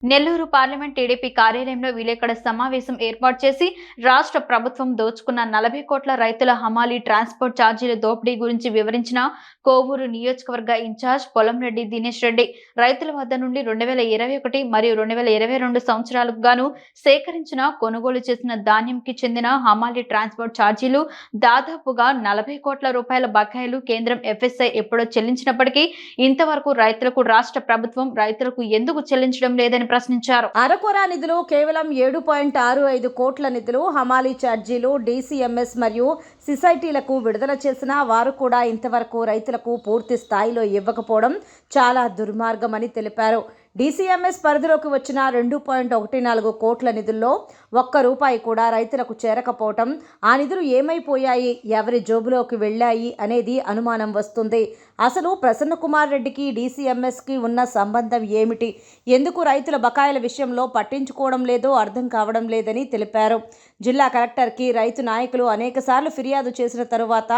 Nellore parliament TDP కార్యాలయంలో విలేకరుల సమావేశం ఏర్పాటు చేసి రాష్ట్ర ప్రభుత్వం దోచుకున్న 40 కోట్ల రైతుల హమాలీ ట్రాన్స్పోర్ట్ ఛార్జీల దోపిడీ గురించి వివరించిన కోవూరు నియోజకవర్గ ఇన్ఛార్జ్ పొలంరెడ్డి దినేష్ రెడ్డి రైతుల వద్ద నుండి 2021 మరియు 2022 సంవత్సరాలకు గాను సేకరించిన కొనుగోలు చేసిన ధాన్యంకి చెందిన హమాలీ ట్రాన్స్పోర్ట్ ఛార్జీలు దాదాపుగా 40 కోట్ల రూపాయల బకాయిలు కేంద్రం ఎఫ్ఎస్ఐ ఎప్పుడో చెల్లించినప్పటికీ ఇంతవరకు రైతులకు రాష్ట్ర ప్రభుత్వం రైతులకు ఎందుకు చెల్లించడం లేదని ప్రశ్నించారు. అరకొర నిధులు కేవలం 7.65 కోట్ల నిధులు హమాలీ ఛార్జీలు డీసీఎంఎస్ మరియు సొసైటీలకు విడుదల చేసినా వారు కూడా ఇంతవరకు రైతులకు పూర్తి స్థాయిలో ఇవ్వకపోవడం చాలా దుర్మార్గమని తెలిపారు. డీసీఎంఎస్ పరిధిలోకి వచ్చిన 2.14 కోట్ల నిధుల్లో ఒక్క రూపాయి కూడా రైతులకు చేరకపోవటం, ఆ నిధులు ఏమైపోయాయి, ఎవరి జోబులోకి వెళ్ళాయి అనేది అనుమానం వస్తుంది. అసలు ప్రసన్న కుమార్ రెడ్డికి డీసీఎంఎస్కి ఉన్న సంబంధం ఏమిటి, ఎందుకు రైతుల బకాయిల విషయంలో పట్టించుకోవడం లేదో అర్థం కావడం లేదని తెలిపారు. జిల్లా కలెక్టర్కి రైతు నాయకులు అనేకసార్లు ఫిర్యాదు చేసిన తరువాత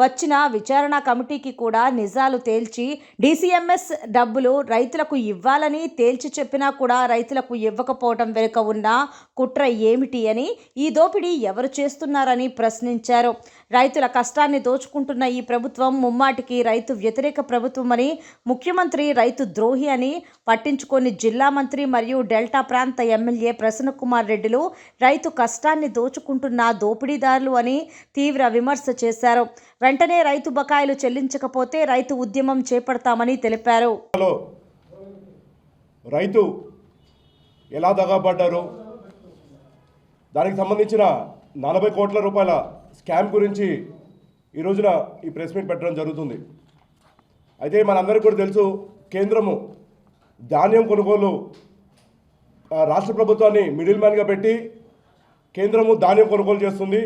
వచ్చిన విచారణ కమిటీకి కూడా నిజాలు తేల్చి డీసీఎంఎస్ డబ్బులు రైతులకు ఇవ్వాలని తేల్చి చెప్పినా కూడా రైతులకు ఇవ్వకపోవడం వెనుక ఉన్న కుట్ర ఏమిటి అని, ఈ దోపిడీ ఎవరు చేస్తున్నారని ప్రశ్నించారు. రైతుల కష్టాన్ని దోచుకుంటున్న ఈ ప్రభుత్వం ముమ్మాటికి రైతు వ్యతిరేక ప్రభుత్వం అని, ముఖ్యమంత్రి రైతు ద్రోహి అని పట్టించుకొని జిల్లా మంత్రి మరియు డెల్టా ప్రాంత ఎమ్మెల్యే ప్రసన్న కుమార్ రెడ్డిలు రైతు కష్టాన్ని దోచుకుంటున్న దోపిడీదారులు అని తీవ్ర విమర్శ చేశారు. వెంటనే రైతు బకాయిలు చెల్లించకపోతే రైతు ఉద్యమం చేపడతామని తెలిపారు. రైతు ఎలా దగాపడ్డారు, దానికి సంబంధించిన 40 కోట్ల రూపాయల స్కామ్ గురించి ఈ రోజున ఈ ప్రెస్ మీట్ పెట్టడం జరుగుతుంది. అయితే మనందరికీ కూడా తెలుసు, కేంద్రము ధాన్యం కొనుగోలు రాష్ట్ర ప్రభుత్వాన్ని మిడిల్ మ్యాన్గా పెట్టి కేంద్రము ధాన్యం కొనుగోలు చేస్తుంది.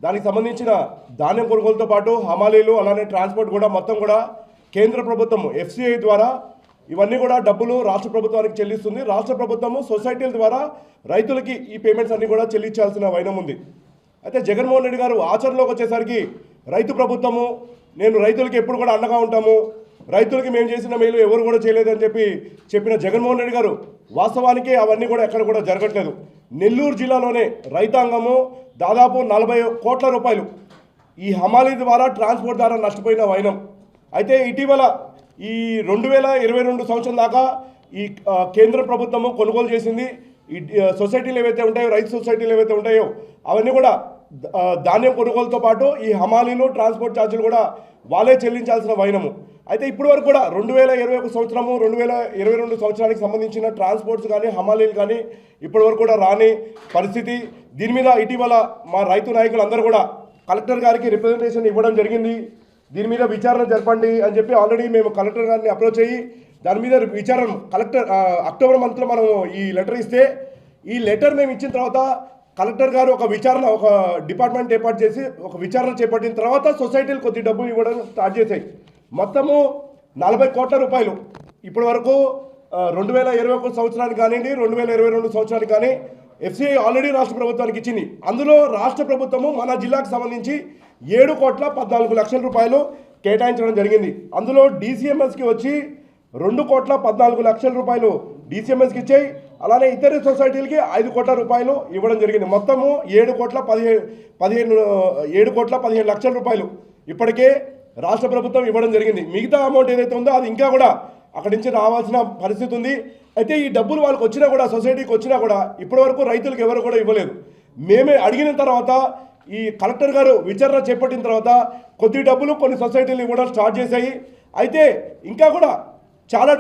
దానికి సంబంధించిన ధాన్యం కొనుగోలుతో పాటు హమాలీలు అలానే ట్రాన్స్పోర్ట్ కూడా మొత్తం కూడా కేంద్ర ప్రభుత్వం ఎఫ్సిఐ ద్వారా ఇవన్నీ కూడా డబ్బులు రాష్ట్ర ప్రభుత్వానికి చెల్లిస్తుంది. రాష్ట్ర ప్రభుత్వము సొసైటీల ద్వారా రైతులకి ఈ పేమెంట్స్ అన్నీ కూడా చెల్లించాల్సిన వైనం ఉంది. అయితే జగన్మోహన్ రెడ్డి గారు ఆచరణలోకి వచ్చేసరికి రైతు ప్రభుత్వము, నేను రైతులకి ఎప్పుడు కూడా అండగా ఉంటాము, రైతులకి మేము చేసిన మేలు ఎవరు కూడా చేయలేదని చెప్పిన జగన్మోహన్ రెడ్డి గారు వాస్తవానికి అవన్నీ కూడా ఎక్కడ కూడా జరగట్లేదు. నెల్లూరు జిల్లాలోనే రైతాంగము దాదాపు 40 కోట్ల రూపాయలు ఈ హమాలీ ద్వారా ట్రాన్స్పోర్ట్ ద్వారా నష్టపోయిన వైనం. అయితే ఇటీవల ఈ 2022 సంవత్సరం దాకా ఈ కేంద్ర ప్రభుత్వము కొనుగోలు చేసింది ఈ సొసైటీలు ఏవైతే ఉంటాయో, రైతు సొసైటీలు ఏవైతే ఉంటాయో అవన్నీ కూడా ధాన్యం కొనుగోలుతో పాటు ఈ హమాలీలు ట్రాన్స్పోర్ట్ ఛార్జీలు కూడా వాళ్ళే చెల్లించాల్సిన వైనము. అయితే ఇప్పటి వరకు కూడా 2021 సంవత్సరము 2022 సంవత్సరానికి సంబంధించిన ట్రాన్స్పోర్ట్స్ కానీ హమాలీలు కానీ ఇప్పటి వరకు కూడా రాని పరిస్థితి. దీని మీద ఇటీవల మా రైతు నాయకులు అందరూ కూడా కలెక్టర్ గారికి రిప్రజెంటేషన్ ఇవ్వడం జరిగింది. దీని మీద విచారణ జరపండి అని చెప్పి ఆల్రెడీ మేము కలెక్టర్ గారిని అప్రోచ్ అయ్యి దాని మీద విచారణ కలెక్టర్ అక్టోబర్ మంత్లో మనం ఈ లెటర్ ఇస్తే, ఈ లెటర్ మేము ఇచ్చిన తర్వాత కలెక్టర్ గారు ఒక డిపార్ట్మెంట్ ఏర్పాటు చేసి ఒక విచారణ చేపట్టిన తర్వాత సొసైటీలు కొద్ది డబ్బులు ఇవ్వడం స్టార్ట్ చేశాయి. మొత్తము 40 కోట్ల రూపాయలు ఇప్పటి వరకు 2021 సంవత్సరానికి కానివ్వండి 2022 సంవత్సరానికి కానీ ఎఫ్సిఐ ఆల్రెడీ రాష్ట్ర ప్రభుత్వానికి ఇచ్చింది. అందులో రాష్ట్ర ప్రభుత్వము మన జిల్లాకు సంబంధించి 7,14,00,000 రూపాయలు కేటాయించడం జరిగింది. అందులో డీసీఎంఎస్కి వచ్చి 2,14,00,000 రూపాయలు డీసీఎంఎస్కి ఇచ్చాయి. అలానే ఇతర సొసైటీలకి 5 కోట్ల రూపాయలు ఇవ్వడం జరిగింది. మొత్తము 7,15,00,000 రూపాయలు ఇప్పటికే రాష్ట్ర ప్రభుత్వం ఇవ్వడం జరిగింది. మిగతా అమౌంట్ ఏదైతే ఉందో అది ఇంకా కూడా అక్కడి నుంచి రావాల్సిన పరిస్థితి ఉంది. అయితే ఈ డబ్బులు వాళ్ళకి వచ్చినా కూడా, సొసైటీకి వచ్చినా కూడా ఇప్పటివరకు రైతులకు ఎవరు కూడా ఇవ్వలేదు. మేమే అడిగిన తర్వాత ఈ కలెక్టర్ గారు విచారణ చేపట్టిన తర్వాత కొద్ది డబ్బులు కొన్ని సొసైటీలు ఇవ్వడం స్టార్ట్ చేశాయి. అయితే ఇంకా కూడా చాలా